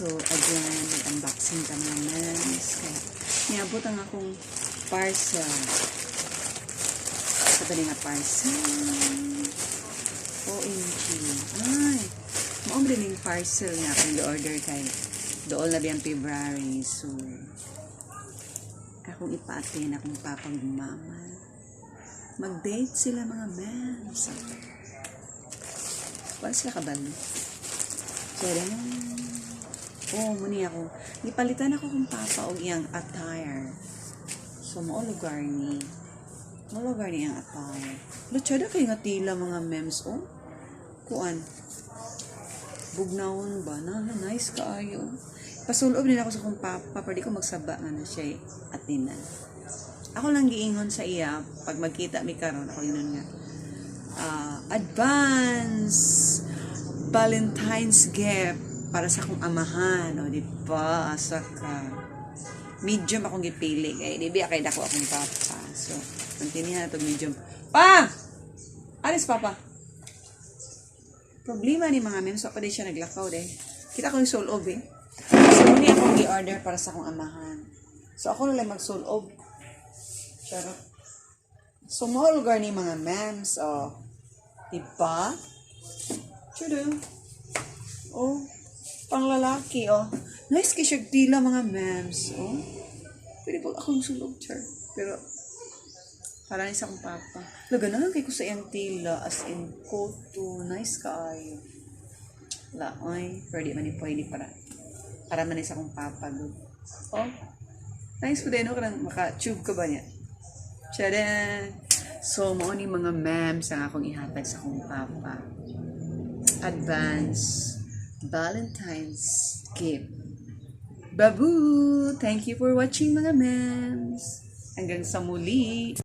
So, again, unboxing ka mga mens. Kaya, niabot ang akong parcel. Sa nga parcel. OMG. Ay, maumri ning parcel nga akong order kay dool na biyang February. So, akong ipa-attend akong papagmamal. Mag-date sila mga mens. Wala sila kabalo. So, muni ako. Gipalitan ako kung papa og iyang attire. So, mao lugar ni ang attire. Lutsada kay nga tila mga memes, oh. Kuan. Bugnawon ba? Nice kaayo. Pasulob din ako sa kong papa, pwede ko magsaba nga na siya atinan. Ako lang giingon sa iya, pag magkita mi karon ako yun nga. Advance Valentine's gift para sa akong amahan, o di ba? Asa ka. Medium akong gipili kay di ba kay dako akong papa. So, continue na to medium. Pa! Alis papa. Problema ni mga memes, pa din siya naglakaw de. Kita ko yung soul of eh. So, muna akong gi-order para sa akong amahan. So, ako na lang mag-soul of. Charot. So, mga lugar ni mga memes, oh. Diba? Chudu. Oh. Panglalaki, oh. Nice kay siya tila mga memes, oh. Pwede ba akong sulog, char. Pero, para ni sa akong papa. Laganahan kay ko sa iyang tila, as in, koto. Nice kaayo. Laoy. Pwede man pwede para man sa akong papa, good. Oh. Nice po din, no? Karang maka-tube ka ba niya? Tchadan! So, mao ni mga memes ang akong ihatag sa akong papa. Advance Valentine's gift. Babu! Thank you for watching mga memes. Hanggang sa muli.